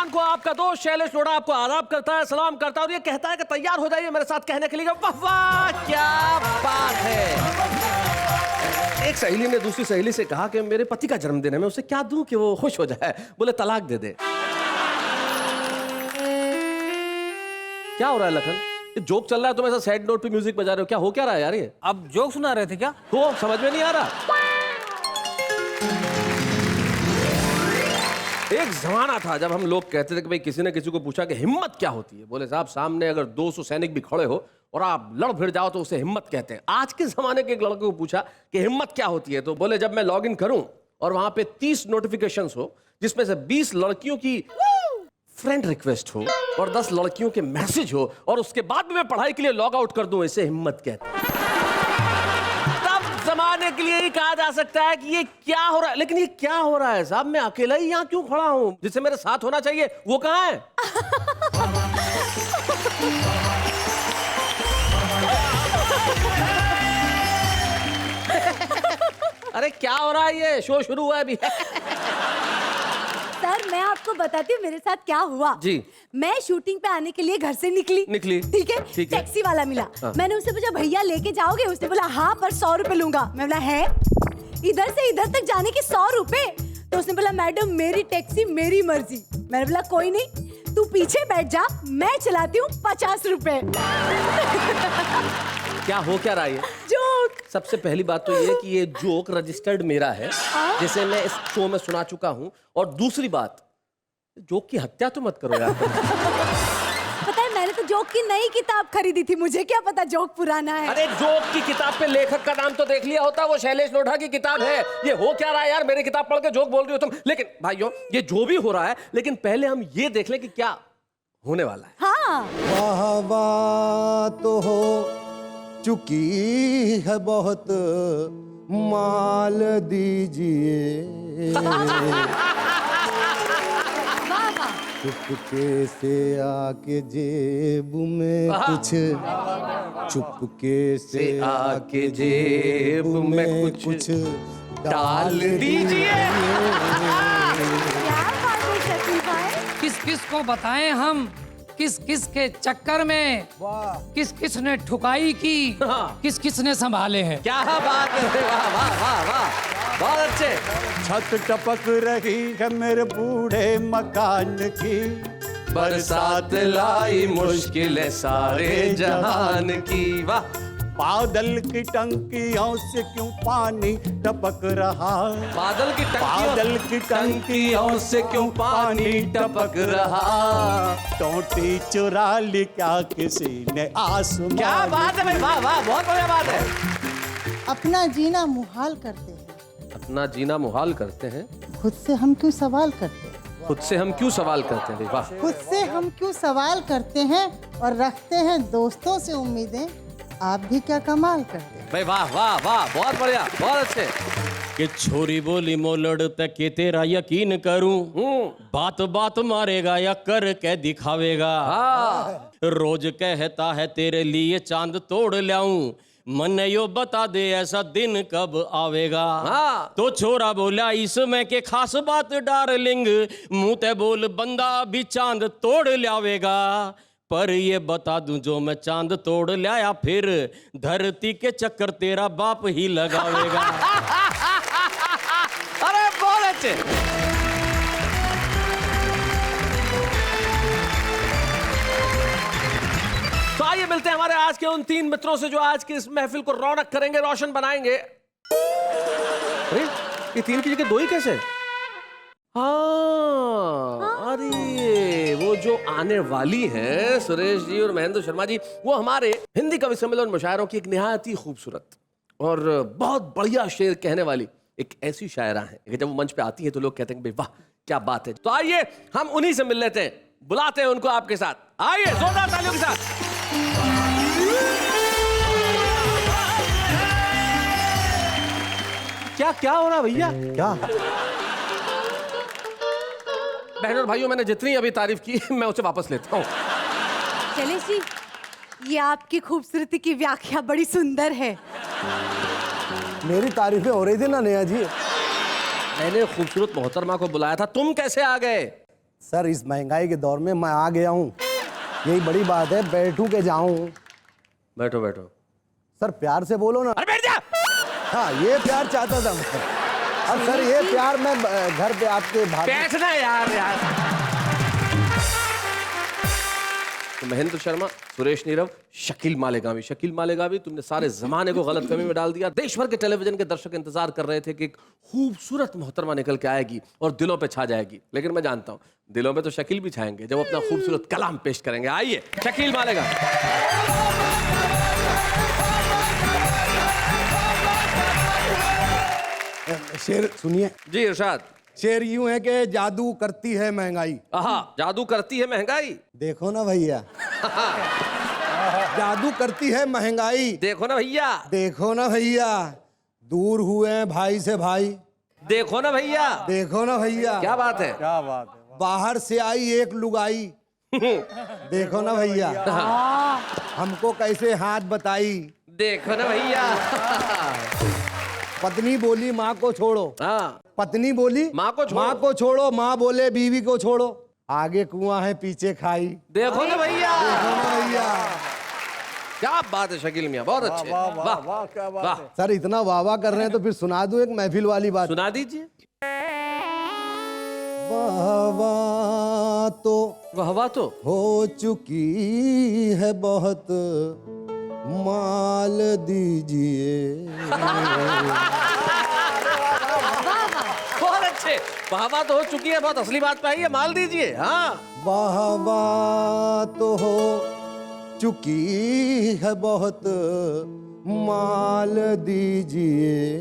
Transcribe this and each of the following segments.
मेहमान को आपका दोस्त शैलेश लोढ़ा आपको आदाब करता है, सलाम करता है और ये कहता है कि तैयार हो जाइए मेरे साथ कहने के लिए वाह वाह क्या बात है। एक सहेली ने दूसरी सहेली से कहा कि मेरे पति का जन्मदिन है, मैं उसे क्या दूं कि वो खुश हो जाए। बोले तलाक दे दे। क्या हो रहा है लखन? ये जोक चल रहा है, तुम ऐसा सैड नोट पे म्यूजिक बजा रहे हो, क्या हो क्या रहा है यार? ये अब जोक सुना रहे थे क्या? तो समझ में नहीं आ रहा। एक जमाना था जब हम लोग कहते थे कि भाई किसी ने किसी को पूछा कि हिम्मत क्या होती है, बोले साहब सामने अगर 200 सैनिक भी खड़े हो और आप लड़ भिड़ जाओ तो उसे हिम्मत कहते हैं। आज के जमाने के एक लड़के को पूछा कि हिम्मत क्या होती है, तो बोले जब मैं लॉग इन करूं और वहां पे 30 नोटिफिकेशंस हो जिसमें से 20 लड़कियों की फ्रेंड रिक्वेस्ट हो और 10 लड़कियों के मैसेज हो और उसके बाद भी मैं पढ़ाई के लिए लॉग आउट कर दूं, इसे हिम्मत कहते हैं। तब जमाने के लिए ही कहा जा सकता है कि ये क्या हो रहा है। लेकिन ये क्या हो रहा है साहब? मैं अकेला ही यहाँ क्यों खड़ा हूं? जिसे मेरे साथ होना चाहिए वो कहाँ है? अरे क्या हो रहा है? ये शो शुरू हुआ है अभी। सर मैं आपको बताती हूँ मेरे साथ क्या हुआ। जी। मैं शूटिंग पे आने के लिए घर से निकली। ठीक है। टैक्सी वाला मिला। हाँ। मैंने उससे पूछा भैया लेके जाओगे? उसने बोला हाँ पर 100 रुपए लूंगा। मैं बोला है? इधर से इधर तक जाने के 100 रुपए? तो उसने बोला मैडम मेरी टैक्सी मेरी मर्जी। मैंने बोला कोई नहीं तू पीछे बैठ जा, मैं चलाती हूँ 50 रुपए। क्या हो क्या रहा है? जोक। सबसे पहली बात तो ये कि ये जोक रजिस्टर्ड मेरा है, जैसे मैं इस शो में सुना चुका हूँ। और दूसरी बात, जोक की हत्या तो मत करो यार। पता है मैंने तो जोक की नई किताब खरीदी थी, मुझे क्या पता जोक पुराना है। अरे जोक की किताब पे लेखक का नाम तो देख लिया होता, वो शैलेश लोढ़ा की किताब है। ये हो क्या रहा है यार? मेरी किताब पढ़ के जोक बोल रही हो तुम। लेकिन भाइयों ये जो भी हो रहा है, लेकिन पहले हम ये देख लें कि क्या होने वाला है। हाँ। वाह वाह तो हो चुकी है बहुत, माल दीजिए। चुपके से आके जेब में कुछ, चुपके से आके जेब में कुछ डाल दीजिए। किस किस को बताएं हम किस किस के चक्कर में किस किस ने ठुकाई की, किस किस ने संभाले हैं। क्या बात है, वाह वाह वाह वाह, बहुत अच्छे। छत टपक रही है मेरे बूढ़े मकान की, बरसात लाई मुश्किलें सारे जहान की। वाह। बादल की टंकियों से क्यों पानी टपक रहा? बादल की टंकियों से क्यों पानी टपक रहा? टोटी चुरा ली क्या किसी ने आसमान? क्या बात है भाई, वाह वाह, बहुत बढ़िया बात है। अपना जीना मुहाल करते हैं, अपना जीना मुहाल करते हैं, खुद से हम क्यों सवाल करते हैं? खुद से हम क्यों सवाल करते हैं? वाह। खुद से हम क्यों सवाल करते हैं और रखते हैं दोस्तों से उम्मीदें, आप भी क्या कमाल करते हैं? भाई वाह वाह वाह, बहुत बढ़िया, बहुत अच्छे। कि छोरी बोली मोलड़ तक के तेरा यकीन करूं, बात बात मारेगा या कर के दिखावेगा। रोज कहता है तेरे लिए चांद तोड़ लाऊं, मन यो बता दे ऐसा दिन कब आवेगा। तो छोरा बोला इसमें के खास बात डार्लिंग, मुंह ते बोल बंदा भी चांद तोड़ लावेगा। पर ये बता दूं जो मैं चांद तोड़ लाया फिर धरती के चक्कर तेरा बाप ही लगावेगा। अरे बहुत अच्छे। तो आइए मिलते हैं हमारे आज के उन 3 मित्रों से जो आज की इस महफिल को रौनक करेंगे, रोशन बनाएंगे। अरे ये 3 की जगह 2 ही कैसे? हाँ, अरे वो जो आने वाली हैं सुरेश जी और महेंद्र शर्मा जी, वो हमारे हिंदी कवि सम्मेलन मुशायरों की एक निहायत ही खूबसूरत और बहुत बढ़िया शेर कहने वाली एक ऐसी शायरा है कि जब वो मंच पे आती है तो लोग कहते हैं भाई वाह क्या बात है। तो आइए हम उन्हीं से मिल लेते हैं, बुलाते हैं उनको आपके साथ। आइए जोरदार तालियों के साथ। क्या क्या हो रहा है भैया? क्या बहनों और भाइयों, मैंने जितनी अभी तारीफ की मैं उसे वापस लेता हूँ। शैलेश जी, ये आपकी खूबसूरती की व्याख्या बड़ी सुंदर है। मेरी तारीफें हो रही थी ना नेहा जी? मैंने खूबसूरत मोहतरमा को बुलाया था, तुम कैसे आ गए? सर इस महंगाई के दौर में मैं आ गया हूँ, यही बड़ी बात है। बैठूं के जाऊं? बैठो बैठो। सर प्यार से बोलो ना। अरे बैठ जा। हाँ ये प्यार चाहता था मैं। अब सर ये प्यार मैं घर पे आपके बैठना यार। तो महेंद्र शर्मा, सुरेश नीरव, शकील मालेगावी, तुमने सारे जमाने को गलतफहमी में डाल दिया। देश भर के टेलीविजन के दर्शक इंतजार कर रहे थे कि एक खूबसूरत मोहतरमा निकल के आएगी और दिलों पे छा जाएगी, लेकिन मैं जानता हूं दिलों में तो शकील भी छाएंगे जब अपना खूबसूरत कलाम पेश करेंगे। आइए शकील मालेगावी। शेर सुनिए जी इरशाद। शेर यूं है कि जादू करती है महंगाई। आहा, जादू करती है महंगाई। देखो ना भैया, जादू करती है महंगाई। देखो ना भैया, देखो ना भैया, दूर हुए हैं भाई से भाई। देखो ना भैया, देखो ना भैया, क्या बात है। बाहर से आई एक लुगाई। देखो ना भैया, हमको कैसे हाथ बताई। देखो ना भैया। पत्नी बोली माँ को छोड़ो। हाँ, पत्नी बोली माँ को छोड़ो। माँ को छोड़ो, माँ बोले बीवी को छोड़ो। आगे कुआं है पीछे खाई। देखो ना भैया। देखो ना भैया, क्या बात है शकील मियां, बहुत अच्छे। वाह क्या बात है। सर इतना वाह वाह कर रहे हैं तो फिर सुना दूं एक महफिल वाली बात। सुना दीजिए। वाह वाह तो हो चुकी है बहुत, माल दीजिए। बहुत अच्छे। वाह तो हो चुकी है बहुत, असली बात पे आई है, माल दीजिए। हाँ, वाह तो हो चुकी है बहुत, माल दीजिए।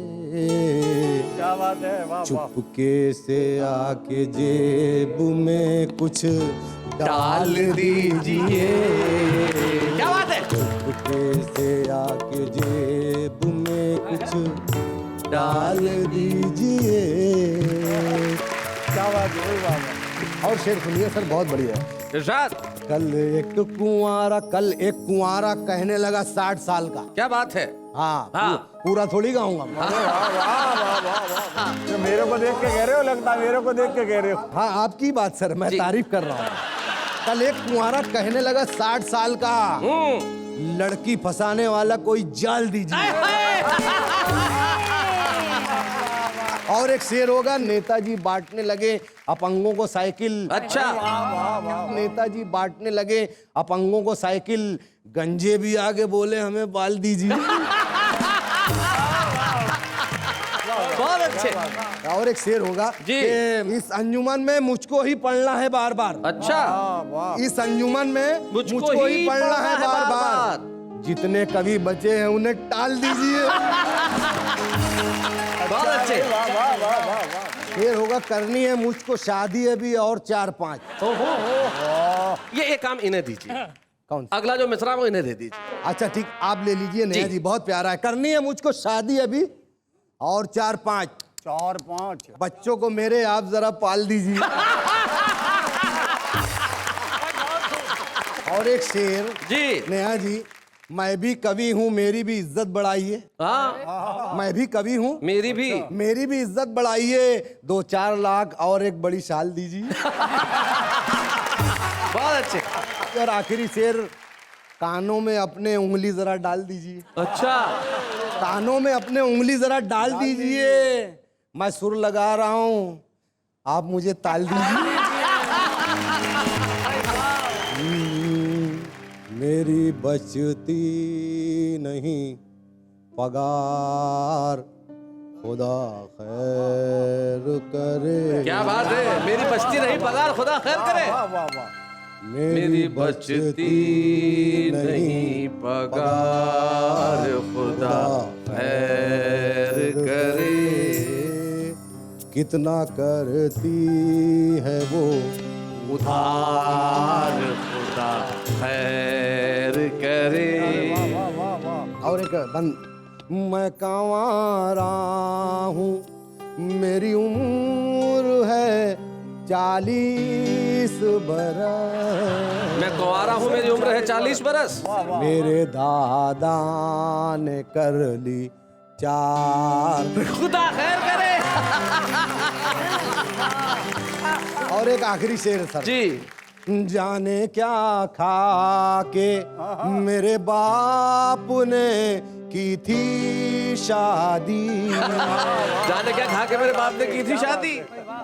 क्या बात है। चुपके से आके जेब में कुछ डाल दीजिए। क्या बात है। चुपके से आके जेब में कुछ डाल दीजिए। क्या बात है। और शेर सुनिए सर, बहुत बढ़िया है। इरशाद। कल एक कुंवारा कहने लगा 60 साल का। क्या बात है। हाँ, हाँ। पूरा थोड़ी गाऊंगा। मेरे को देख के कह रहे हो, लगता है मेरे को देख के कह रहे हो। हाँ आपकी बात सर, मैं तारीफ कर रहा हूँ। कल एक कुंवारा कहने लगा 60 साल का, लड़की फंसाने वाला कोई जाल दीजिए। और एक शेर होगा, नेताजी बांटने लगे अपंगों को साइकिल। अच्छा। नेताजी बांटने लगे अपंगों को साइकिल, गंजे भी आगे बोले हमें बाल दीजिए। बहुत अच्छे। और एक शेर होगा जी। कि इस अंजुमन में मुझको ही पढ़ना है बार बार। अच्छा। इस अंजुमन में मुझको ही पढ़ना है बार बार। जितने कवि बचे हैं उन्हें टाल दीजिए। बहुत अच्छे। शेर होगा, करनी है मुझको शादी अभी और 4-5। ये एक काम इन्हें दीजिए। कौन? अगला जो मिसरा वो इन्हें दे दीजिए। अच्छा ठीक, आप ले लीजिए नया जी, बहुत प्यारा है। करनी है मुझको शादी अभी और 4-5। 4-5 बच्चों को मेरे आप जरा पाल दीजिए। और एक शेर जी। नेहा जी, मैं भी कवि हूँ मेरी भी इज्जत बढ़ाइए। हाँ, मैं भी कवि हूँ मेरी भी। मेरी भी इज्जत बढ़ाइए। 2-4 लाख और एक बड़ी शाल दीजिए। बहुत अच्छे। और आखिरी शेर, कानों में अपने उंगली जरा डाल दीजिए। अच्छा। कानों में अपने उंगली जरा डाल दीजिए। मैं सुर लगा रहा हूँ, आप मुझे ताल दीजिए। मेरी बचती नहीं पगार, खुदा खैर करे। क्या बात है। मेरी बचती नहीं पगार, खुदा खैर करे। मेरी बचती नहीं पगार, खुदा खैर करे। कितना करती है वो उधार, खुदा खैर करे। और एक बंद, मैं कंवारा हूँ मेरी उम्र है 40 बरस। मैं कुंवारा हूँ मेरी उम्र है 40 बरस। मेरे दादा ने कर ली चार। खुदा खैर करे। और एक आखिरी शेर सर जी। जाने क्या खा के मेरे बाप ने की थी शादी, जाने क्या खा के मेरे बाप ने की थी शादी।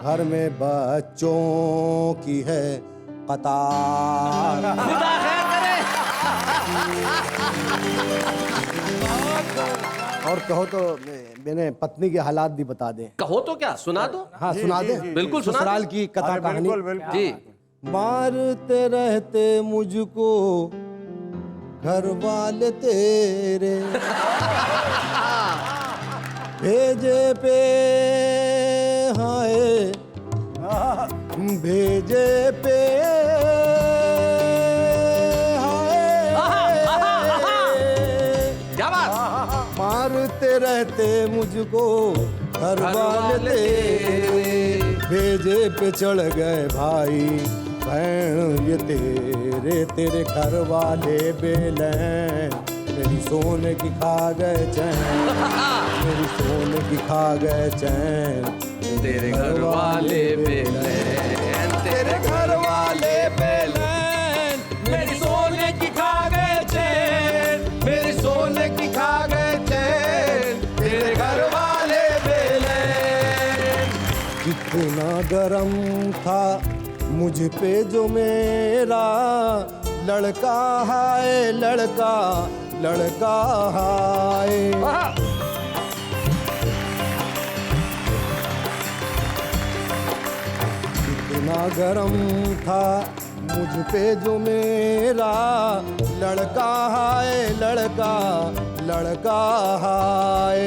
घर में बच्चों की है कतार। खुदा खैर करे। और कहो तो मैंने पत्नी के हालात भी बता दें। कहो तो क्या, सुना दो। हाँ सुना दे, बिल्कुल सुना ससुराल दो। की कथा अरे कहानी। बिल्कुल बिल्कुल। जी। मारते रहते मुझको घर वाले तेरे, भेजे पे हाय भेजे पे क्या बात। मारते रहते मुझको घर वाले तेरे, भेजे पे चढ़ गए भाई बहन ये तेरे, तेरे घर वाले बेलैन मेरी सोने की खा गए चैन, मेरी सोने की खा गए चैन, तेरे घर वाले बेलैन, तेरे घर वाले बेलैन मेरी सोने की खा गए चैन, मेरी सोने की खा गए चैन, तेरे घर वाले बेलैन। कितना गरम था मुझ पे जो मेरा लड़का हाय, लड़का लड़का हाय। कितना गरम था मुझ पे जो मेरा लड़का हाय, लड़का लड़का हाय।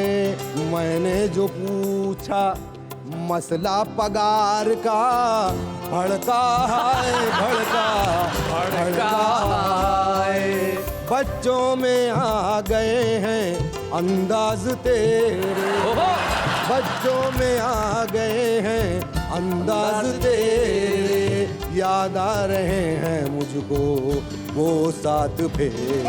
मैंने जो पूछा मसला पगार का, भड़का हाय भड़का भड़का हाय। बच्चों में आ गए हैं अंदाज तेरे, बच्चों में आ गए हैं अंदाज तेरे, याद आ रहे हैं मुझको वो साथ फेरे,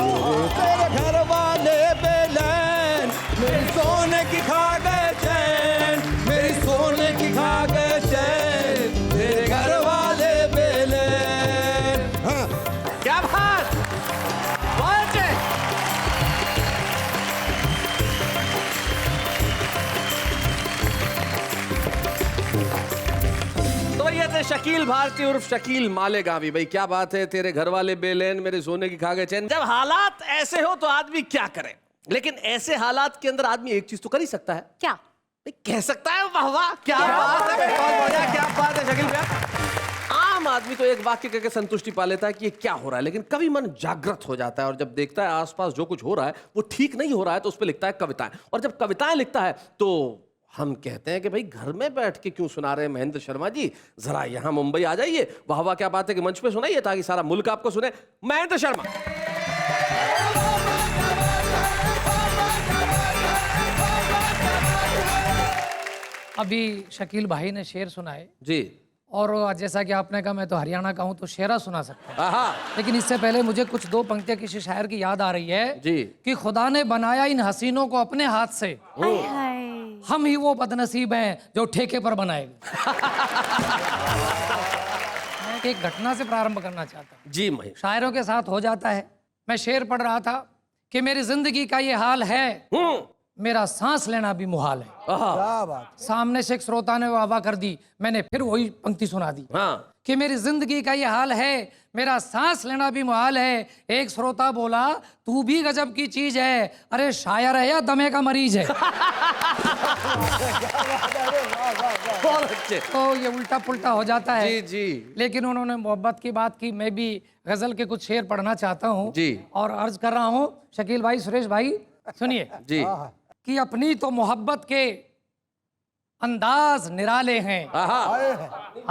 तेरे घर वाले बेलैन मेरी सोने की खा गए चैन, मेरी सोने की खा गए चैन, तेरे घर वाले बेलैन। हाँ। क्या बात, बहुत है। तो ये थे शकील भारती उर्फ शकील मालेगावी। भाई क्या बात है, तेरे घर वाले बेलैन मेरे सोने की खा गए चैन। जब हालात ऐसे हो तो आदमी क्या करे, लेकिन ऐसे हालात के अंदर आदमी एक चीज तो कर ही सकता है। क्या? भाई कह सकता है वाह वाह, क्या बात है, बहुत बढ़िया, क्या बात है शकील भैया। आम आदमी तो एक वाक्य करके संतुष्टि पा लेता है कि ये क्या हो रहा है, लेकिन कभी मन जागृत हो जाता है और जब देखता है आसपास जो कुछ हो रहा है वो ठीक नहीं हो रहा है तो उस पर लिखता है कविताएं। और जब कविताएं लिखता है तो हम कहते हैं कि भाई घर में बैठ के क्यों सुना रहे हैं महेंद्र शर्मा जी, जरा यहां मुंबई आ जाइए, वाह वाह क्या बात है कि मंच पे सुनाइए ताकि सारा मुल्क आपको सुने। महेंद्र शर्मा। अभी शकील भाई ने शेर सुनाए जी। और जैसा कि आपने कहा मैं तो हरियाणा का हूं तो शेरा सुना सकता हूं, आहा। लेकिन इससे पहले मुझे कुछ दो पंक्तियां किसी शायर की याद आ रही है जी। कि खुदा ने बनाया इन हसीनों को अपने हाथ से, हाय हाय। हम ही वो बदनसीब हैं जो ठेके पर बनाए। मैं एक घटना से प्रारंभ करना चाहता हूँ। जी महेश। शायरों के साथ हो जाता है। मैं शेर पढ़ रहा था कि मेरी जिंदगी का ये हाल है, मेरा सांस लेना भी मुहाल है। क्या बात। सामने से एक श्रोता ने वाह कर दी, मैंने फिर वही पंक्ति सुना दी हाँ। कि मेरी जिंदगी का ये हाल है, मेरा सांस लेना भी मुहाल है। एक श्रोता बोला तू भी गजब की चीज है, अरे शायर है या दमे का मरीज है। बहुत अच्छे। तो ये उल्टा पुल्टा हो जाता है। जी जी। लेकिन उन्होंने मोहब्बत की बात की, मैं भी गजल के कुछ शेर पढ़ना चाहता हूँ जी। और अर्ज कर रहा हूँ शकील भाई, सुरेश भाई सुनिए जी। कि अपनी तो मोहब्बत के अंदाज निराले हैं। आहा।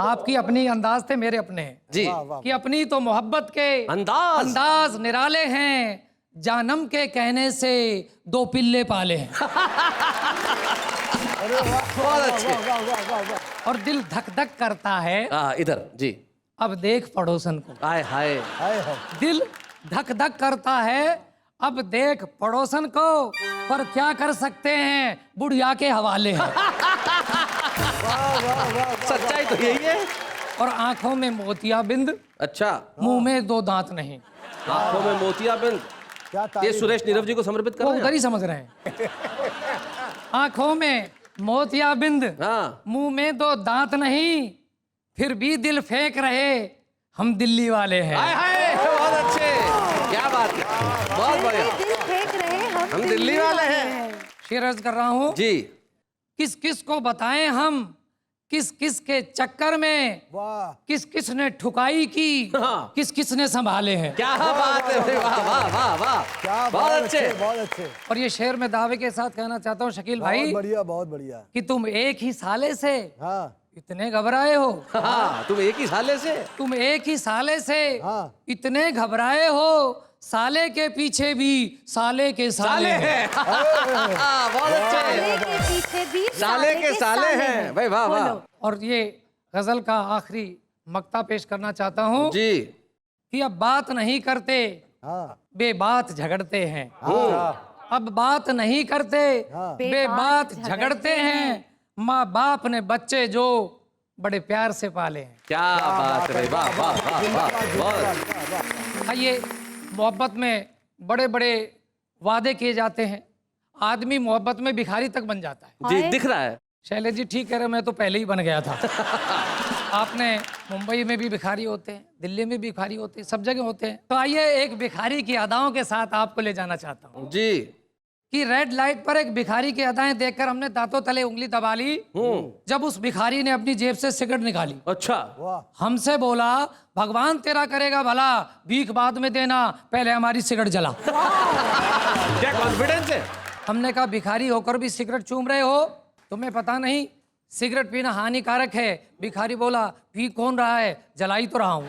आपकी अपनी अंदाज थे, मेरे अपने हैं। जी। कि अपनी तो मोहब्बत के अंदाज निराले हैं, जानम के कहने से दो पिल्ले पाले हैं। बहुत अच्छे। और दिल धक धक करता है, इधर जी। अब देख पड़ोसन को। आय हाय। दिल धक धक करता है, अब देख पड़ोसन को, पर क्या कर सकते हैं, बुढ़िया के हवाले है। सच्चाई तो यही है। और आंखों में मोतियाबिंद, अच्छा, मुंह में 2 दांत नहीं। आंखों में मोतियाबिंद, क्या ये तारीफ। सुरेश नीरव जी को समर्पित कर वो रहे हैं उधर ही समझ रहे हैं। आंखों में मोतियाबिंद, हाँ। मुंह में 2 दांत नहीं, फिर भी दिल फेंक रहे, हम दिल्ली वाले हैं। हाय हाय, बहुत अच्छे, क्या बात है, बहुत बढ़िया। दिल फेंक रहे हम दिल्ली वाले हैं। शेर अर्ज कर रहा हूं, जी, किस किस को बताएं हम, किस किस के चक्कर में, वाह, किस किस ने ठुकाई की, हाँ। किस किस ने संभाले हैं। क्या बात है भाई, वाह वाह वाह वाह, क्या बहुत अच्छे। बहुत अच्छे, और ये शेर में दावे के साथ कहना चाहता हूँ शकील भाई, बहुत बढ़िया, बहुत बढ़िया। कि तुम एक ही साले से हाँ इतने घबराए हो, हाँ, तुम एक ही साले से, तुम एक ही साले से हाँ। इतने घबराए हो, साले के पीछे भी साले के साले हैं। हैं। बहुत अच्छे, साले के पीछे भी साले के साले हैं भाई, वाह वाह। बोलो। और ये गजल का आखिरी मक्ता पेश करना चाहता हूँ जी, कि अब बात नहीं करते, हाँ बेबात झगड़ते हैं। अब बात नहीं करते, हाँ। बेबात झगड़ते हैं। माँ बाप ने बच्चे जो बड़े प्यार से पाले हैं। क्या बात है भाई, वाह वाह वाह वाह, बहुत आइए, मोहब्बत में बड़े बड़े वादे किए जाते हैं, आदमी मोहब्बत में भिखारी तक बन जाता है। जी, दिख रहा है। शैलेश जी ठीक कह रहे हैं, मैं तो पहले ही बन गया था। आपने मुंबई में भी भिखारी होते हैं, दिल्ली में भी भिखारी होते हैं, सब जगह होते हैं। तो आइए एक भिखारी की अदाओं के साथ आपको ले जाना चाहता हूँ जी, कि रेड लाइट पर एक भिखारी की अदाएं देखकर हमने दांतों तले उंगली दबा ली जब उस भिखारी ने अपनी जेब से सिगरेट निकाली। अच्छा, वाह, हमसे बोला, भगवान तेरा करेगा भला, भीख बाद में देना, पहले हमारी सिगरेट जला। क्या कॉन्फिडेंस है। हमने कहा भिखारी होकर भी सिगरेट चूम रहे हो, तुम्हें पता नहीं सिगरेट पीना हानिकारक है। भिखारी बोला, पी कौन रहा है, जलाई तो रहा हूं।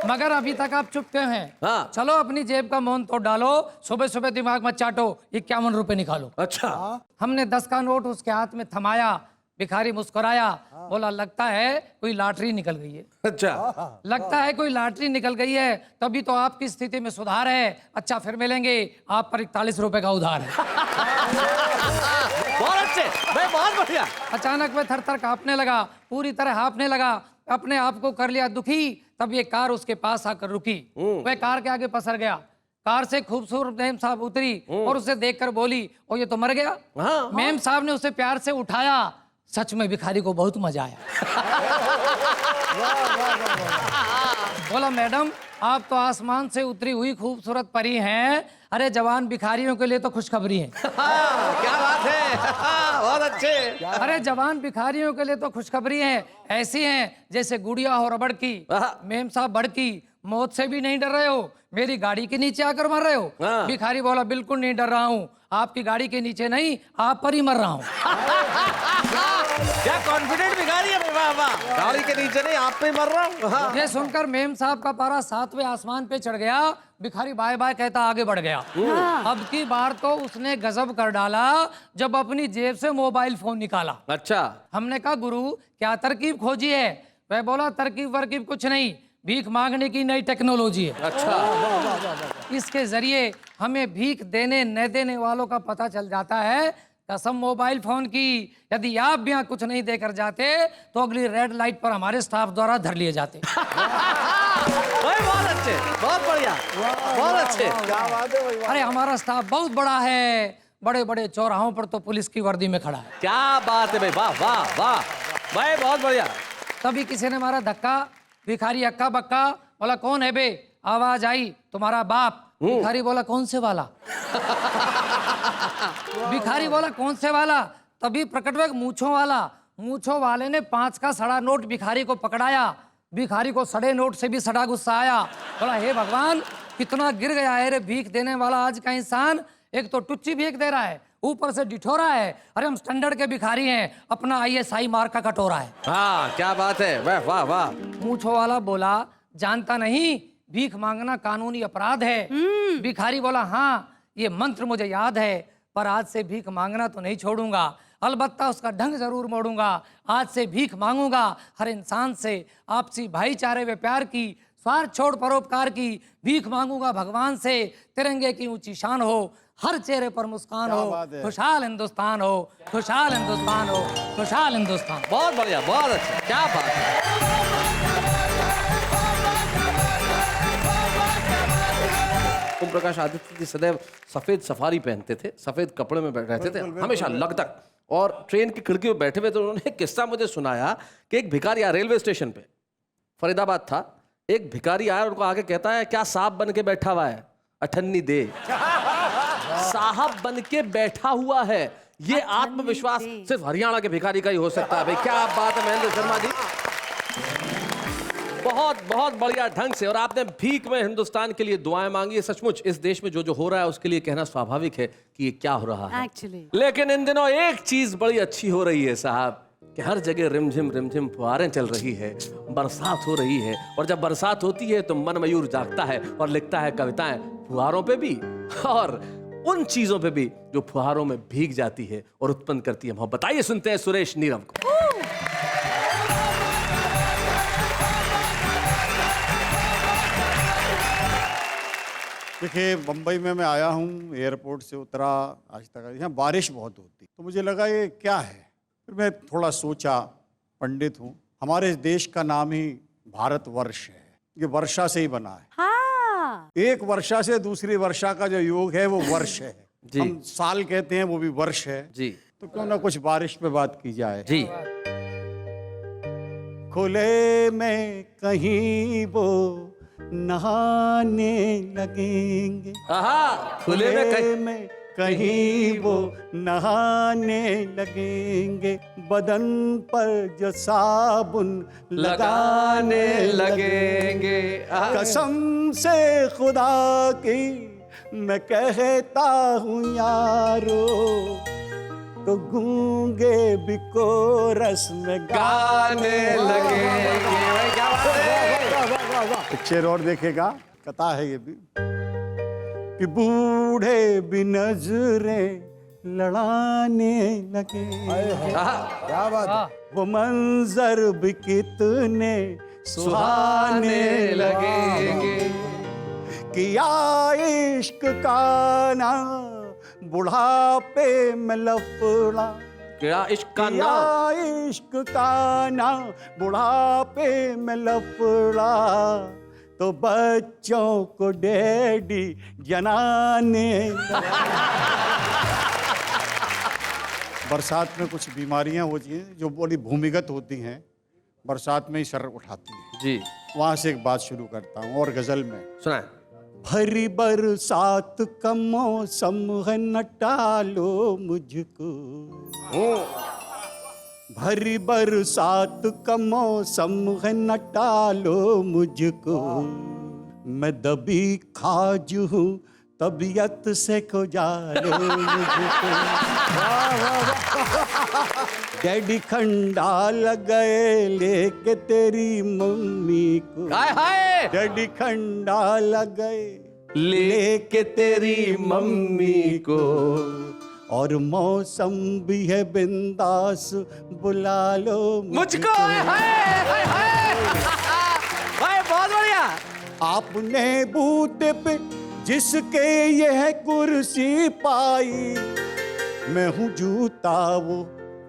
मगर अभी तक आप चुप क्यों हैं? हाँ। चलो अपनी जेब का मौन तोड़ डालो, सुबह सुबह दिमाग मत चाटो, 51 रुपए निकालो। अच्छा, हमने 10 का नोट उसके हाथ में थमाया, भिखारी मुस्कुराया, बोला लगता है कोई लॉटरी निकल गई है। अच्छा, लगता है कोई लॉटरी निकल गई है, तभी तो आपकी स्थिति में सुधार है। अच्छा फिर मिलेंगे, आप पर 41 रुपए का उधार है। बहुत अच्छे भाई, बहुत बढ़िया। अचानक वह थर थर कांपने लगा, पूरी तरह हाँफने लगा, अपने आप को कर लिया दुखी। तब ये कार उसके पास आकर रुकी, वह कार के आगे पसर गया। कार से खूबसूरत मेम साहब उतरी और उसे देखकर बोली, ओ ये तो मर गया। हाँ। मेम साहब ने उसे प्यार से उठाया। सच में भिखारी को बहुत मजा आया। बोला, मैडम आप तो आसमान से उतरी हुई खूबसूरत परी हैं। अरे जवान भिखारियों के लिए तो खुशखबरी है। क्या बात है, बहुत अच्छे। अरे जवान भिखारियों के लिए तो खुशखबरी है, ऐसी हैं जैसे गुड़िया हो रबड़ की। मेम साहब बड़की, मौत से भी नहीं डर रहे हो, मेरी गाड़ी के नीचे आकर मर रहे हो। हाँ। भिखारी बोला, बिल्कुल नहीं डर रहा हूँ, आपकी गाड़ी के नीचे नहीं, आप पर ही मर रहा हूँ। क्या कॉन्फिडेंट भिखारी है भाई, वाह वाह। गाड़ी के नीचे नहीं, आप पे ही मर रहा हूँ। हाँ। ये सुनकर मेम साहब का पारा 7वें आसमान पे चढ़ गया। भिखारी बाय बाय कहता आगे बढ़ गया। अब की बार तो उसने गजब कर डाला जब अपनी जेब से मोबाइल फोन निकाला। अच्छा, हमने कहा, गुरु क्या तरकीब खोजी है? वह बोला, तरकीब वरकीब कुछ नहीं, भीख मांगने की नई टेक्नोलॉजी है। अच्छा, इसके जरिए हमें भीख देने न देने वालों का पता चल जाता है। कसम मोबाइल फोन की, यदि आप भी यहाँ कुछ नहीं देकर जाते तो अगली रेड लाइट पर हमारे स्टाफ द्वारा धर लिए जाते। भाई बहुत अच्छे, बहुत बढ़िया, बहुत अच्छे। क्या बात है भाई, वाह। अरे हमारा स्टाफ बहुत बड़ा है, बड़े बड़े चौराहों पर तो पुलिस की वर्दी में खड़ा है। क्या बात है भाई, वाह वाह वाह भाई, बहुत बढ़िया। तभी किसी ने मारा धक्का, भिखारी हक्का बक्का, बोला कौन है बे? आवाज आई, तुम्हारा बाप। भिखारी बोला, कौन से वाला? भिखारी बोला, कौन से वाला? तभी प्रकट हुआ एक मूंछों वाला। मूंछों वाले ने 5 का सड़ा नोट भिखारी को पकड़ाया। भिखारी को सड़े नोट से भी सड़ा गुस्सा आया। बोला, हे भगवान कितना गिर गया है रे भीख देने वाला आज का इंसान। एक तो टुच्ची भीख दे रहा है, ऊपर से डिठोरा है। अरे हम स्टैंडर्ड के भिखारी हैं, अपना ISI मार्क का कटोरा है। हाँ, क्या बात है, वाह वाह वाह। मूंछों वाला बोला, जानता नहीं भीख मांगना कानूनी अपराध है। भिखारी बोला, हाँ ये मंत्र मुझे याद है, पर आज से भीख मांगना तो नहीं छोड़ूंगा, अलबत्ता उसका ढंग जरूर मोड़ूंगा। आज से भीख मांगूंगा हर इंसान से, आपसी भाईचारे व प्यार की, स्वार्थ छोड़ परोपकार की। भीख मांगूंगा भगवान से, तिरंगे की ऊंची शान हो, हर चेहरे पर मुस्कान हो, खुशहाल हिंदुस्तान हो, खुशहाल हिंदुस्तान हो, खुशहाल हिंदुस्तान। बहुत बढ़िया, बहुत अच्छा, क्या बात है। ओम प्रकाश आदित्य जी सदैव सफेद सफारी पहनते थे, सफेद कपड़े में रहते थे हमेशा लगतक, और ट्रेन की खिड़की में बैठे हुए तो उन्होंने एक किस्सा मुझे सुनाया कि एक भिखारी आया रेलवे स्टेशन पे, फरीदाबाद था। एक भिखारी आया और उनको आके कहता है, क्या साहब बन के बैठा हुआ है, अठन्नी दे। साहब बन के बैठा हुआ है, ये आत्मविश्वास सिर्फ हरियाणा के भिखारी का ही हो सकता है। भाई क्या बात है महेंद्र शर्मा जी, बहुत बहुत बढ़िया ढंग से। और आपने भीख में हिंदुस्तान के लिए दुआएं मांगी है। सचमुच इस देश में जो जो हो रहा है उसके लिए कहना स्वाभाविक है कि ये क्या हो रहा है एक्चुअली। लेकिन इन दिनों एक चीज बड़ी अच्छी हो रही है साहब, कि हर जगह रिमझिम फुहारें चल रही है, बरसात हो रही है, और जब बरसात होती है तो मन मयूर जागता है और लिखता है कविताएं फुहारों पे भी और उन चीजों पे भी जो फुहारों में भीग जाती है और उत्पन्न करती है मोहब्बत। आइए सुनते हैं सुरेश नीरव को। देखिए, बम्बई में मैं आया हूँ, एयरपोर्ट से उतरा, आज तक यहाँ बारिश बहुत होती, तो मुझे लगा ये क्या है। फिर मैं थोड़ा सोचा, पंडित हूँ, हमारे देश का नाम ही भारतवर्ष है, ये वर्षा से ही बना है। हाँ। एक वर्षा से दूसरी वर्षा का जो योग है वो वर्ष है। जी। हम साल कहते हैं, वो भी वर्ष है जी। तो क्यों ना कुछ बारिश पे बात की जाए। जी। खुले में कहीं वो नहाने लगेंगे, खुले में कहीं वो नहाने लगेंगे, बदन पर जो साबुन लगाने लगेंगे। कसम से खुदा की मैं कहता हूँ यारो, तो गूंगे भी कोरस में गाने लगेंगे। पिक्चर और देखेगा, कथा है ये भी, कि बूढ़े भी नजरें लड़ाने लगे। क्या बात है। वो मंजर भी कितने सुहाने लगेंगे, किया इश्क का ना बुढ़ापे में लफड़ा, क्या इश्क का ना, इश्क का ना बुढ़ापे में लफड़ा, तो बच्चों को डैडी जनाने। बरसात में कुछ बीमारियां होती हैं जो बड़ी भूमिगत होती हैं, बरसात में ही सर उठाती हैं। जी। वहां से एक बात शुरू करता हूँ और गजल में सुनाए। भरी बरसात का मौसम है, न टालो मुझको, भरी बरसात का मौसम है, न टालो मुझको, मैं दबी खाज हूँ तबीयत से खो जालो मुझको। डैडी खंडा लग गए लेके तेरी मम्मी को, हाय हाय, डैडी खंडा लग गए लेके तेरी मम्मी को, और मौसम भी है बिंदास, बुला लो मुझको। हाय हाय हाय, बहुत बढ़िया। आपने बूते पे जिसके यह कुर्सी पाई, मैं हूँ जूता वो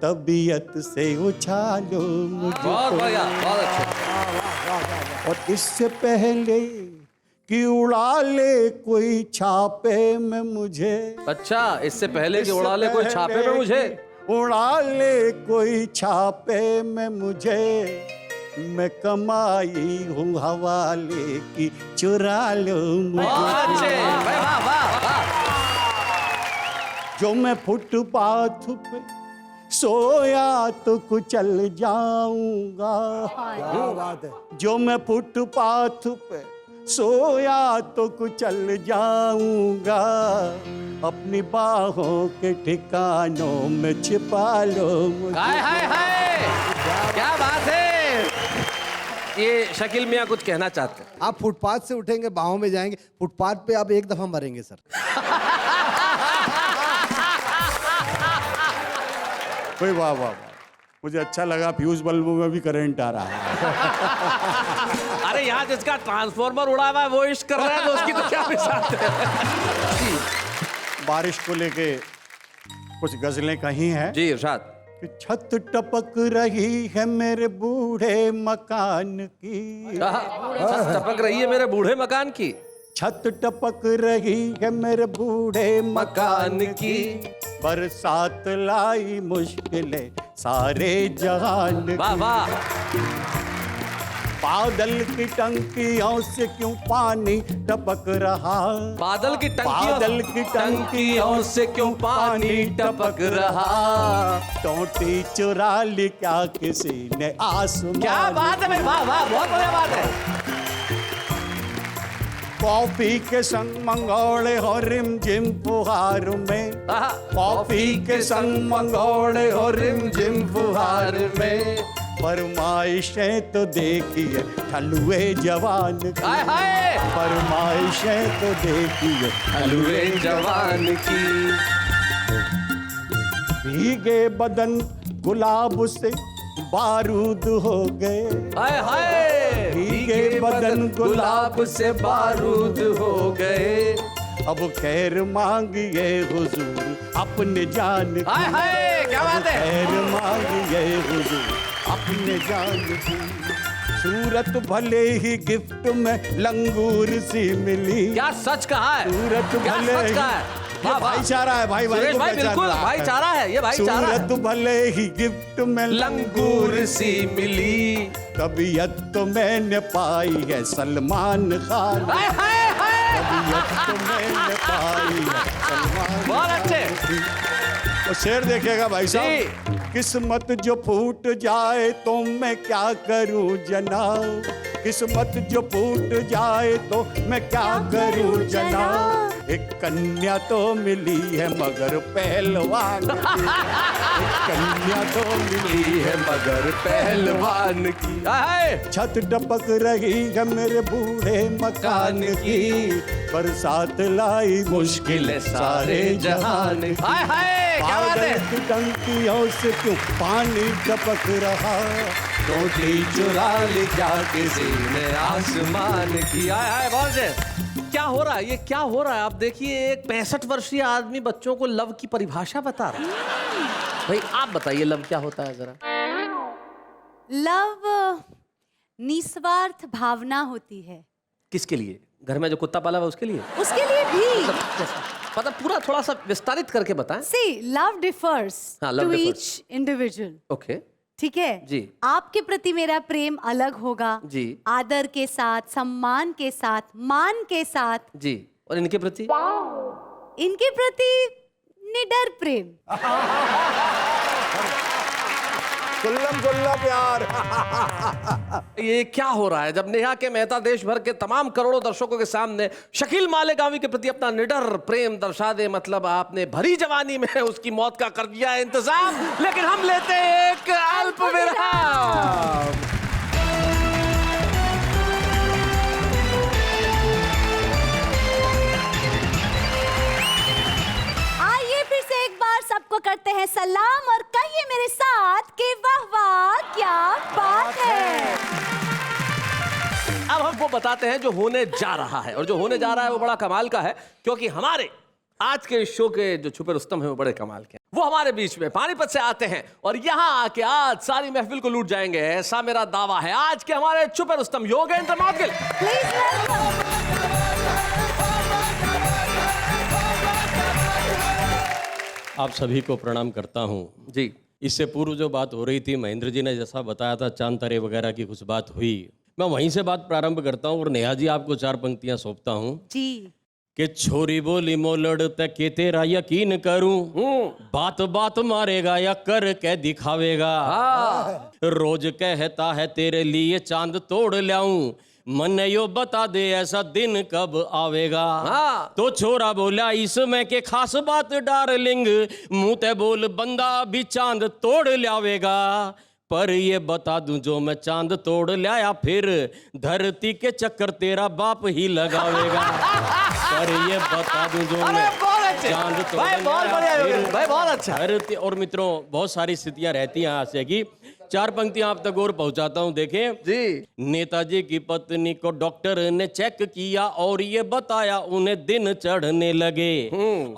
तबीयत से उछालो मुझको। बहुत बढ़िया, बहुत अच्छा। और इससे पहले कि उड़ा ले कोई छापे में मुझे, अच्छा, इससे पहले कि उड़ा ले कोई छापे में मुझे, उड़ा ले कोई छापे में मुझे, मैं कमाई हूँ हवाले की, चुरा लो मुझे। वाह वाह वाह। जो मैं फुटपाथ पे सोया तो कुचल जाऊंगा, क्या बात है। जो मैं फुटपाथ पे सोया तो कुचल जाऊंगा, अपनी बाहों के ठिकानों में छिपा लो मुझे। हाय हाय हाय, क्या बात है। ये शकील मियां कुछ कहना चाहते हैं। आप फुटपाथ से उठेंगे, बाहों में जाएंगे, फुटपाथ पे आप एक दफा मरेंगे सर। कोई वाह वाह वाह, मुझे अच्छा लगा, फ्यूज बल्बों में भी करंट आ रहा है। अरे यहाँ जिसका ट्रांसफॉर्मर उड़ा हुआ है वो इश्क कर रहा है तो उसकी तो क्या मिसाल है। बारिश को लेके कुछ गजलें कही हैं जी इरशाद। कि छत टपक रही है मेरे बूढ़े मकान की, छत टपक रही है मेरे बूढ़े मकान की, छत टपक रही है मेरे बूढ़े मकान की, बरसात लाई मुश्किलें सारे जहान वाह की। वाह। बादल की टंकियों से क्यों पानी टपक रहा, बादल की बादल की टंकियों से क्यों पानी टपक रहा। टोटी चुरा ली क्या किसी ने आसमान। क्या बात है भाई, वाह वाह, बहुत बढ़िया बात है। कॉफी के संग मंगोड़े हो रिम जिम फुहार में, कॉफी के संग मंगोड़े हो रिम जिम फुहार में, फरमाइशें तो देखिए हलवे जवान की, हाय हाय, फरमाइशें तो देखिए हलवे जवान की। भीगे बदन गुलाब से बारूद हो गए, हाय हाय, भीगे बदन गुलाब से बारूद हो गए। अब खैर मांगिए हुजूर अपने जान की, हाय हाय, क्या बात है। खैर मांगिए हुजूर अपने जान की। सूरत भले ही गिफ्ट में लंगूर सी मिली, क्या सच कहा है, सूरत क्या भले सच ही, कहा है। ये वाह, वाह। भाईचारा है, भाई भाई सुरेश को भाई पहचान बिल्कुल रहा है। भाईचारा है, ये भाईचारा है। सूरत भले ही गिफ्ट में लंगूर सी मिली, तबीयत तो मैंने पाई है सलमान खान, हाय हाय हाय। तबीयत तो मैंने पाई है सलमान बहुत अच्छे। खान की। और शेर देखिएगा भाई साहब, किस्मत जो फूट जाए तो मैं क्या करूं जनाब, किस्मत जो फूट जाए तो मैं क्या करूं जनाब। एक कन्या तो मिली है मगर पहलवान की, एक कन्या तो मिली है मगर पहलवान की। हाय छत टपक रही है मेरे बूढ़े मकान की, बरसात लाई मुश्किल सारे जहान की। हाय हाय, क्या बात है। बादल की टंकियों से क्यों पानी टपक रहा, टोटी चुरा ली क्या किसी ने आसमान की। हाय हाय, बहुत से। क्या हो रहा है, ये क्या हो रहा है। आप देखिए, एक 65 वर्षीय आदमी बच्चों को लव की परिभाषा बता रहा है। भाई आप बताइए लव क्या होता है जरा। लव निस्वार्थ भावना होती है। किसके लिए, घर में जो कुत्ता पाला हुआ उसके लिए, उसके लिए भी। मतलब पूरा थोड़ा सा विस्तारित करके बताएं। See, love differs हाँ, love to differs. each individual. Okay ठीक है जी। आपके प्रति मेरा प्रेम अलग होगा जी। आदर के साथ, सम्मान के साथ, मान के साथ। जी, और इनके प्रति इनके प्रति निडर प्रेम। गुल्लम गुल्ला प्यार। ये क्या हो रहा है जब नेहा के मेहता देश भर के तमाम करोड़ों दर्शकों के सामने शकील मालेगावी के प्रति अपना निडर प्रेम दर्शा दे। मतलब आपने भरी जवानी में उसकी मौत का कर दिया है इंतजाम। लेकिन हम लेते हैं एक अल्प विराम। आइए फिर से एक बार सबको करते हैं सलाम और कहिए मेरे साथ कि वाह वाह क्या बात है। अब हम वो बताते हैं जो होने जा रहा है, और जो होने जा रहा है वो बड़ा कमाल का है, क्योंकि हमारे आज के शो के जो छुपे रुस्तम है वो बड़े कमाल के हैं। वो हमारे बीच में पानीपत से आते हैं और यहाँ आके आज सारी महफिल को लूट जाएंगे, ऐसा मेरा दावा है। आज के हमारे छुपे रुस्तम योगेंद्र मौदगिल। Please welcome. आप सभी को प्रणाम करता हूँ जी। इससे पूर्व जो बात हो रही थी, महेंद्र जी ने जैसा बताया था, चांद तारे वगैरह की कुछ बात हुई, मैं वहीं से बात प्रारंभ करता हूँ और नेहा जी आपको 4 पंक्तियां सौंपता हूँ जी। कि छोरी बोली मोलड़ तक के तेरा यकीन करूं, बात बात मारेगा या कर के दिखावेगा। रोज कहता है तेरे लिए चांद तोड़ लाऊं, मन यो बता दे ऐसा दिन कब आवेगा। तो छोरा बोला इसमें के खास बात डार्लिंग, मुंह ते बोल बंदा भी चांद तोड़ लावेगा। पर ये बता दूं जो मैं चांद तोड़ लाया फिर धरती के चक्कर तेरा बाप ही लगावेगा। पर ये बता दूं जो मैं अच्छे चांद भाई, तोड़ने बहुत बढ़िया आया, योगेश भाई, बहुत अच्छा। धरती। और मित्रों बहुत सारी स्थितियां रहती हैं हास्य की। 4 पंक्तियां आप तक और पहुंचाता हूं, देखें जी। नेताजी की पत्नी को डॉक्टर ने चेक किया और ये बताया उन्हें दिन चढ़ने लगे।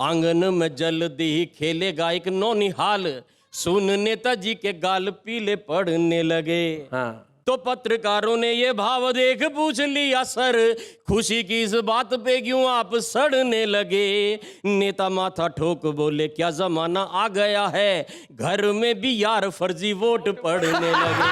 आंगन में जल्दी ही खेलेगा एक नौनिहाल, सुन नेताजी के गाल पीले पड़ने लगे। हाँ। तो पत्रकारों ने ये भाव देख पूछ लिया, सर खुशी की इस बात पे क्यों आप सड़ने लगे। नेता माथा ठोक बोले, क्या जमाना आ गया है, घर में भी यार फर्जी वोट पड़ने लगे।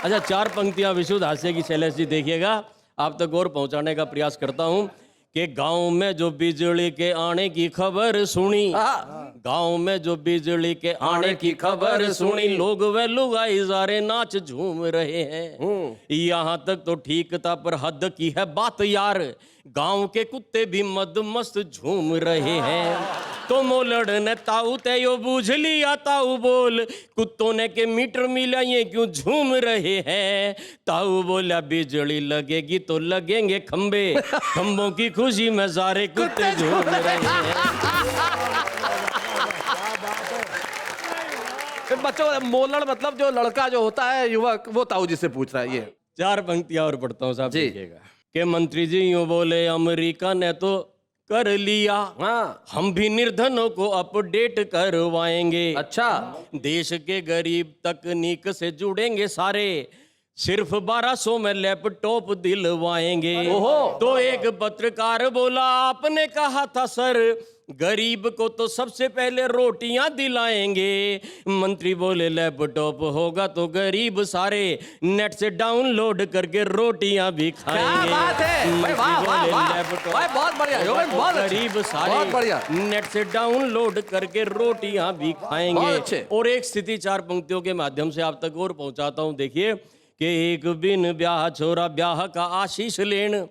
अच्छा, 4 पंक्तियां विशुद्ध हास्य की शैलेश जी देखिएगा, आप तक और पहुंचाने का प्रयास करता हूं कि गांव में जो बिजली के आने की खबर सुनी, गांव में जो बिजली के आने की खबर सुनी, लोग वे लुगाई सारे नाच झूम रहे हैं। यहाँ तक तो ठीक था पर हद की है बात यार, गांव के कुत्ते भी मद मस्त झूम रहे हैं। तो मोलड़ ने ताऊ तयो बूझ लिया, ताऊ बोल कुत्तों ने के मीटर मिला ये क्यों झूम रहे हैं। ताऊ बोला बिजली लगेगी तो लगेंगे खंबे, खंबों की खुशी में सारे कुत्ते झूम रहे हैं। बच्चों, मोलड़ मतलब जो लड़का जो होता है युवक, वो ताऊ जी से पूछ रहा है ये। 4 पंक्तियां और पढ़ता हूँ साहब, जी। देखिएगा कि मंत्री जी यूं बोले, अमेरिका ने तो कर लिया, हाँ। हम भी निर्धनों को अपडेट करवाएंगे। अच्छा। देश के गरीब तकनीक से जुड़ेंगे सारे, सिर्फ 1200 में लैपटॉप दिलवाएंगे। तो एक पत्रकार बोला, आपने कहा था सर गरीब को तो सबसे पहले रोटियां दिलाएंगे। मंत्री बोले, लैपटॉप होगा तो गरीब सारे नेट से डाउनलोड करके रोटियां भी खाएंगे। क्या बात है भाई, वाह वाह वाह लैपटॉप भाई, बहुत बढ़िया योगेश, बहुत अच्छे। गरीब बहुत सारे बढ़िया। नेट से डाउनलोड करके रोटियां भी बहुत खाएंगे। अच्छे। और एक स्थिति 4 पंक्तियों के माध्यम से आप तक और पहुंचाता हूं, देखिए कि एक बिन ब्याह छोरा ब्याह का आशीष लेन,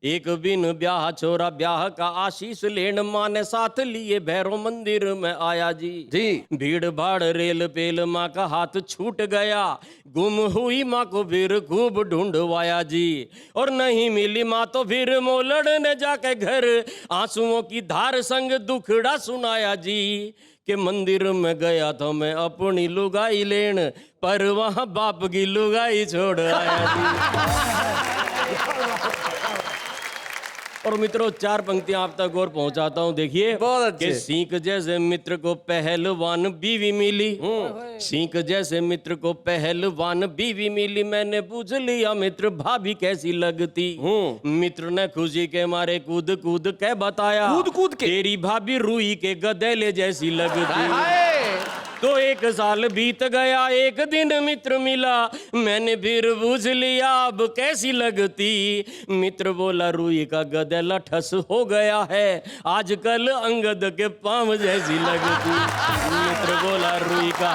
एक बिन ब्याह छोरा ब्याह का आशीष लेन, माँ ने साथ लिए भैरव मंदिर में आया जी। भीड़ भाड़ रेल पेल माँ का हाथ छूट गया, गुम हुई माँ को फिर खूब ढूंढवाया जी। और नहीं मिली माँ तो फिर मोलड़ ने जाके घर आंसुओं की धार संग दुखड़ा सुनाया जी। कि मंदिर में गया था मैं अपनी लुगाई लेन, पर वहां बाप की लुगाई छोड़ आया जी। और मित्रों 4 पंक्तियां आप तक और पहुंचाता हूं, देखिए कि सीख जैसे मित्र को पहलवान बीवी मिली, सीख जैसे मित्र को पहलवान बीवी मिली, मैंने पूछ लिया मित्र भाभी कैसी लगती। मित्र ने खुशी के मारे कूद कूद के बताया, कूद के तेरी भाभी रुई के गधेले जैसी लगती। तो 1 साल बीत गया, एक दिन मित्र मिला, मैंने फिर पूछ लिया अब कैसी लगती। मित्र बोला रुई का गधेला ठस हो गया है, आजकल अंगद के पांव जैसी लगती। मित्र बोला रुई का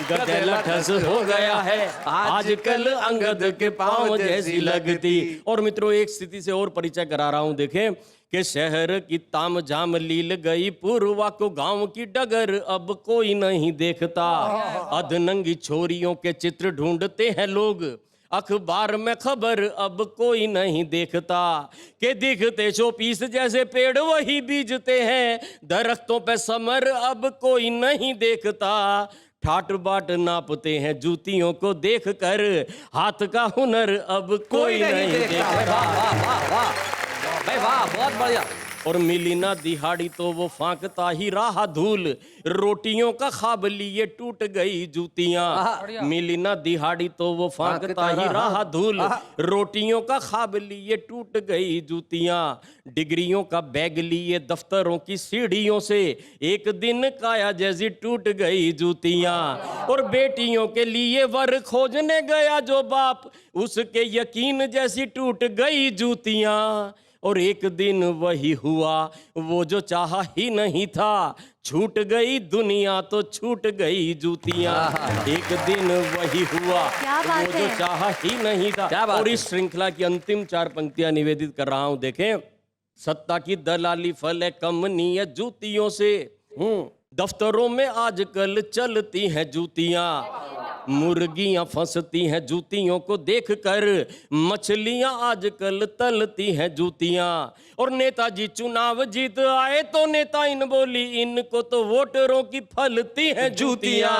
गधेला ठस हो गया है, आजकल अंगद के पांव जैसी लगती। और मित्रों एक स्थिति से और परिचय करा रहा हूं, देखें कि शहर की ताम झाम लील गई पूर्वा को, गांव की डगर अब कोई नहीं देखता। अधनंगी छोरियों के चित्र ढूंढते हैं लोग, अखबार में खबर अब कोई नहीं देखता। के दिखते शोपीस जैसे पेड़ वही बीजते हैं, दरख्तों पे समर अब कोई नहीं देखता। ठाट बाट नापते हैं जूतियों को देख कर, हाथ का हुनर अब कोई नहीं देखता। भाई वाह, बहुत बढ़िया। और मिली ना दिहाड़ी तो वो फांकता ही रहा धूल, रोटियों का ख्वाब लिए टूट गई जूतियां। मिली ना दिहाड़ी तो वो फांकता ही रहा धूल, रोटियों का ख्वाब लिए टूट गई जूतियां। डिग्रियों का बैग लिए दफ्तरों की सीढ़ियों से, एक दिन काया जैसी टूट गई जूतियां। और बेटियों के लिए वर खोजने गया जो बाप, उसके यकीन जैसी टूट गई जूतियां। और एक दिन वही हुआ वो जो चाहा ही नहीं था, छूट गई दुनिया तो छूट गई जूतियां। एक दिन वही हुआ वो जो चाहा ही नहीं था। और इस श्रृंखला की अंतिम 4 पंक्तियां निवेदित कर रहा हूं, देखें। सत्ता की दलाली फले कमनीय जूतियों से, दफ्तरों में आजकल चलती हैं जूतियां। मुर्गियां फंसती हैं जूतियों को देखकर, मछलियां आजकल तलती हैं जूतियां। और नेताजी चुनाव जीत आए तो नेता इन बोली, इनको तो वोटरों की फलती हैं जूतियां।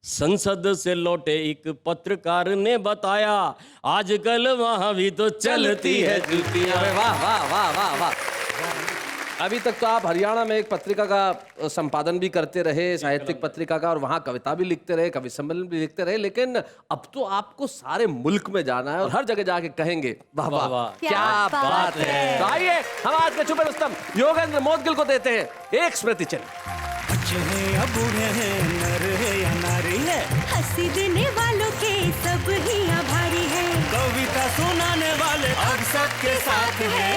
संसद से लौटे एक पत्रकार ने बताया, आजकल वहां भी तो चलती है जूतियां। अरे वाह वाह वाह वाह वाह। अभी तक तो आप हरियाणा में एक पत्रिका का संपादन भी करते रहे, साहित्यिक पत्रिका का, और वहाँ कविता भी लिखते रहे, कवि सम्मेलन भी लिखते रहे, लेकिन अब तो आपको सारे मुल्क में जाना है और हर जगह जाके कहेंगे वाह वाह वाह, क्या बात है। तो आइए हम आज के छुपे रुस्तम योगेंद्र मोदगिल को देते हैं एक स्मृति चिन्ह। हंसी देने वालों के सब ही आभारी है, कविता सुनाने वाले अब सबके साथ है।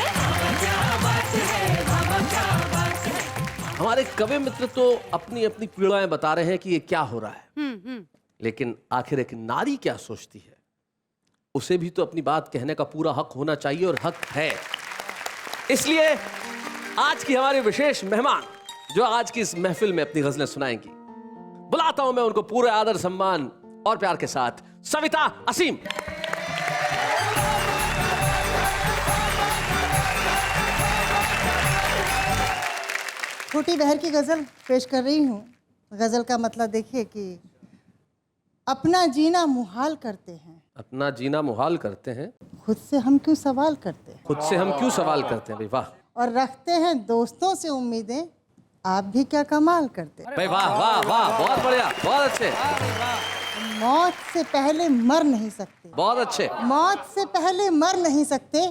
क्या बात है बाबा, क्या बात है। हमारे कवि मित्र तो अपनी अपनी पीड़ाएं बता रहे हैं कि ये क्या हो रहा है, लेकिन आखिर एक नारी क्या सोचती है, उसे भी तो अपनी बात कहने का पूरा हक होना चाहिए, और हक है। इसलिए आज की हमारी विशेष मेहमान जो आज की इस महफिल में अपनी गजलें सुनाएंगी, बुलाता हूं मैं उनको पूरे आदर सम्मान और प्यार के साथ, सविता असीम। छोटी बहर की गज़ल पेश कर रही हूँ। गज़ल का मतलब देखिए कि अपना जीना मुहाल करते हैं, अपना जीना मुहाल करते हैं, खुद से हम क्यों सवाल करते हैं, खुद से हम क्यों सवाल करते हैं। भाई वाह, और रखते हैं दोस्तों से उम्मीदें, आप भी क्या कमाल करते हैं। भाई वाह वाह वाह, बहुत बढ़िया, बहुत अच्छे, मौत से पहले मर नहीं सकते, बहुत अच्छे, मौत से पहले मर नहीं सकते,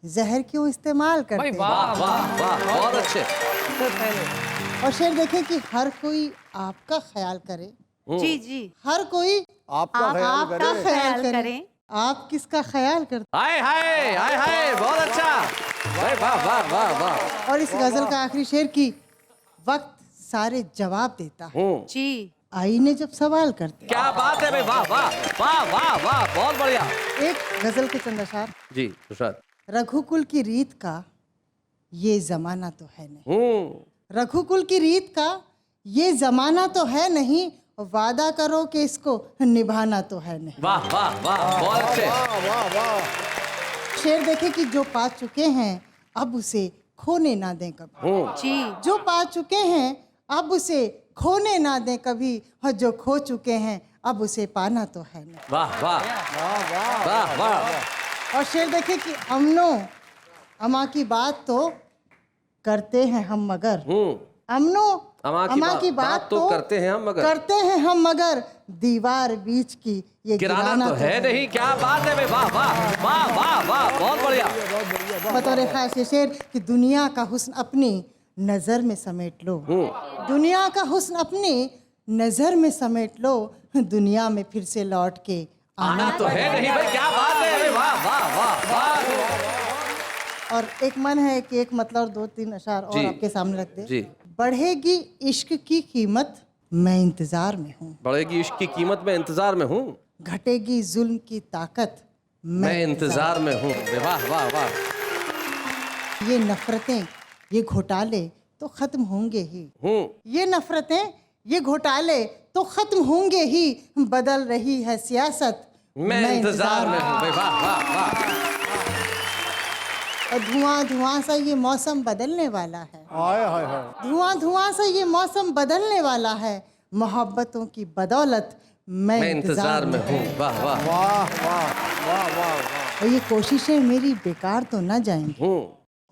जहर क्यों इस्तेमाल करते हैं। वाह वाह वाह, बहुत अच्छे। और शेर देखें कि हर कोई आपका ख्याल करे, जी जी, हर कोई आपका ख्याल आपका करे। ख्याल करे, आप किसका ख्याल करते हाय हाय हाय हाय, बहुत अच्छा, भाई वाह वाह वाह वाह। और इस गजल का आखिरी शेर की वक्त सारे जवाब देता है, जी, आईने जब सवाल करते हैं। क्या बात है भाई, वाह वाह वाह वाह वाह, बहुत बढ़िया। एक गजल के चंद अशार। जी सुशांत। रघुकुल की रीत का ये जमाना तो है नहीं, रघुकुल की रीत का ये जमाना तो है नहीं, वादा करो कि इसको निभाना तो है नहीं। वाह वाह वाह, बहुत अच्छे। शेर देखे कि जो पा चुके हैं अब उसे खोने ना दें कभी, जी, जो पा चुके हैं अब उसे खोने ना दें कभी, और जो खो चुके हैं अब उसे पाना तो है नहीं। वाह वाह वाह वाह। और शेर देखे कि अमनो अमा की बात तो करते हैं हम मगर, अमनो अमा की बात तो करते हैं हम मगर, करते हैं हम मगर, दीवार बीच की ये गिराना तो है नहीं। क्या बात है भाई, वाह वाह वाह वाह वाह, बहुत बढ़िया। बतौर खास ये शेर कि दुनिया का हुस्न अपनी नजर में समेट लो, दुनिया का हुस्न अपनी नजर में समेट लो, दुनिया में फिर से लौट के आना तो है नहीं भाई, क्या बात है भाई, वाह वाह वाह वाह। और एक मन है कि एक मतलब और दो तीन अशार और जी, आपके सामने रख दे। जी। बढ़ेगी इश्क की कीमत, मैं इंतजार में हूँ, बढ़ेगी इश्क की कीमत, मैं इंतजार में हूँ, घटेगी जुल्म की ताकत, मैं इंतजार में हूँ। वाह वाह वाह। ये नफरतें ये घोटाले तो खत्म होंगे ही, ये नफरतें ये घोटाले तो खत्म होंगे ही, बदल रही है सियासत, मैं इंतजार में हूँ। भाई वाह वाह वाह। और धुआं धुआं सा ये मौसम बदलने वाला है, हाय हाय हाय, धुआं धुआं सा ये मौसम बदलने वाला है, मोहब्बतों की बदौलत मैं इंतजार में हूँ। वाह वाह वाह वाह वाह वाह। और ये कोशिशें मेरी बेकार तो न जाएंगी,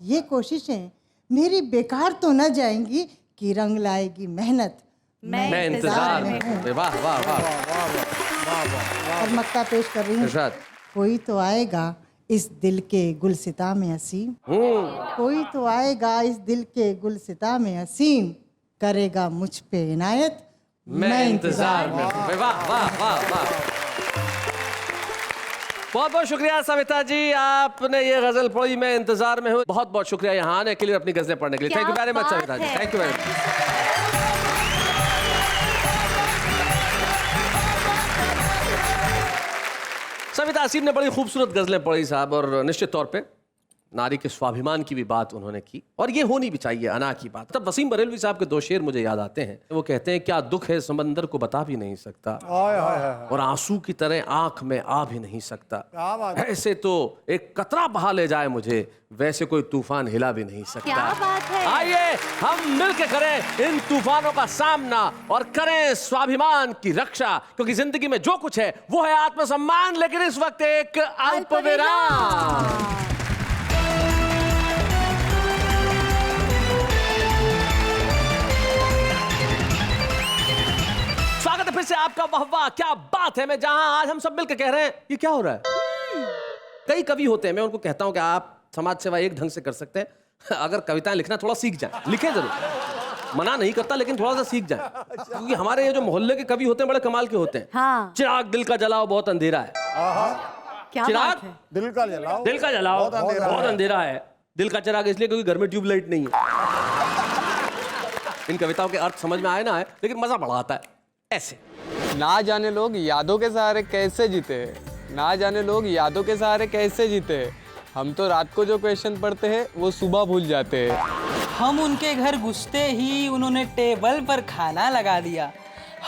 ये कोशिशें मेरी बेकार तो न जाएंगी, कि रंग लाएगी मेहनत, मैं इंतजार में हूँ। वाह वाह वाह। और मक्ता पेश कर रही हूँ। इरशाद। कोई तो आएगा इस दिल के गुलसिता में असीम, कोई तो आएगा इस दिल के गुलसिता में असीम, करेगा मुझ पे इनायत, मैं इंतजार में हूँ। वाह वाह वाह वाह। बहुत बहुत शुक्रिया सविता जी, आपने ये गजल पढ़ी, मैं इंतजार में हूँ। बहुत बहुत शुक्रिया यहाँ आने के लिए, अपनी गजलें पढ़ने के लिए। Thank you very much Savita ji, thank you very much. Savita Aseem ने बड़ी खूबसूरत गजलें पढ़ी साहब, और निश्चित तौर पे नारी के स्वाभिमान की भी बात उन्होंने की, और ये होनी भी चाहिए, अना की बात। तब वसीम बरेलवी साहब के 2 शेर मुझे याद आते हैं। वो कहते हैं, क्या दुख है समंदर को बता भी नहीं सकता, और आंसू की तरह आंख में आ भी नहीं सकता। ऐसे तो एक कतरा बहा ले जाए मुझे, वैसे कोई तूफान हिला भी नहीं सकता। क्या बात है। आइए हम मिलकर करें इन तूफानों का सामना और करें स्वाभिमान की रक्षा, क्योंकि जिंदगी में जो कुछ है वो है आत्मसम्मान। लेकिन इस वक्त एक अल्पविराम। स्वागत है फिर से आपका। वाह वाह क्या बात है। मैं जहां आज हम सब मिलकर कह रहे हैं, ये क्या हो रहा है। कई कवि होते हैं, मैं उनको कहता हूं कि आप समाज सेवा एक ढंग से कर सकते हैं, अगर कविताएं लिखना थोड़ा सीख जाएं। लिखें जरूर, मना नहीं करता, लेकिन थोड़ा सा सीख जाएं, क्योंकि हमारे ये जो मोहल्ले के कवि होते हैं बड़े कमाल के होते हैं। हाँ। चिराग दिल का जलाओ बहुत अंधेरा है। क्या चिराग बात है। दिल का जलाओ, दिल का जलाओ बहुत अंधेरा है। दिल का चिराग इसलिए क्योंकि घर में ट्यूबलाइट नहीं है। इन कविताओं के अर्थ समझ में आए ना आए, लेकिन मजा बड़ा आता है। ऐसे ना जाने लोग यादों के सहारे कैसे जीते, ना जाने लोग यादों के सहारे कैसे जीते। हम तो रात को जो क्वेश्चन पढ़ते हैं वो सुबह भूल जाते हैं। हम उनके घर घुसते ही उन्होंने टेबल पर खाना लगा दिया।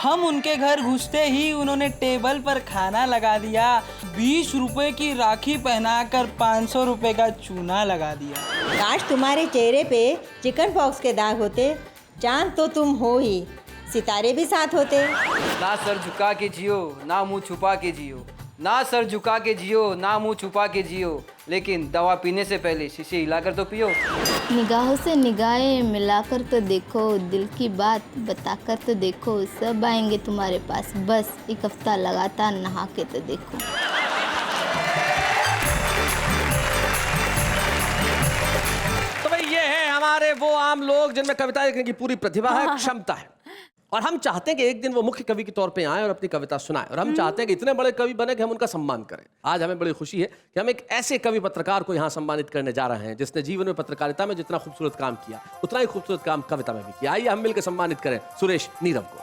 हम उनके घर घुसते ही उन्होंने टेबल पर खाना लगा दिया। 20 रुपए की राखी पहनाकर 500 रुपए का चूना लगा दिया। काश तुम्हारे चेहरे पे चिकन पॉक्स के दाग होते, चांद तो तुम हो ही, सितारे भी साथ होते। ना सर झुका के जियो, ना मुंह छुपा के जियो। ना सर झुका के जियो, ना मुंह छुपा के जियो, लेकिन दवा पीने से पहले शीशे हिलाकर तो पियो। निगाहों से निगाहें मिलाकर तो देखो, दिल की बात बताकर तो देखो, सब आएंगे तुम्हारे पास, बस एक हफ्ता लगातार नहा के तो देखो। तो भाई ये है हमारे वो आम लोग जिनमें कविता लिखने की पूरी प्रतिभा है, क्षमता है, और हम चाहते हैं कि एक दिन वो मुख्य कवि के तौर पे आए और अपनी कविता सुनाएं, और हम चाहते हैं कि इतने बड़े कवि बने कि हम उनका सम्मान करें। आज हमें बड़ी खुशी है कि हम एक ऐसे कवि पत्रकार को यहाँ सम्मानित करने जा रहे हैं जिसने जीवन में पत्रकारिता में जितना खूबसूरत काम किया, उतना ही खूबसूरत काम कविता में भी किया। आइए हम मिलकर सम्मानित करें सुरेश नीरव को।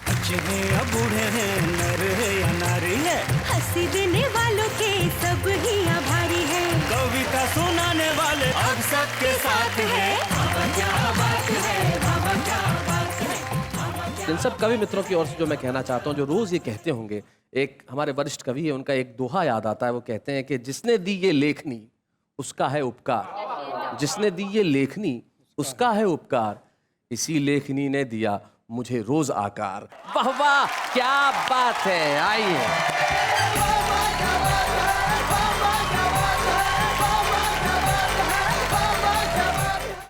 बच्चे हैं या बूढ़े हैं, नर है या नारी है, हंसी देने वालों के सब ही आभारी है। कविता सुनाने वाले अब सबके साथ है। बाबा क्या बात है, बाबा क्या बात है। इन सब कवि मित्रों की ओर से जो मैं कहना चाहता हूँ, जो रोज ये कहते होंगे, एक हमारे वरिष्ठ कवि है, उनका एक दोहा याद आता है। वो कहते हैं कि जिसने दी ये लेखनी उसका है उपकार, जिसने दी ये लेखनी उसका है उपकार, इसी लेखनी ने दिया मुझे रोज आकार। वाह वाह क्या बात है। आइए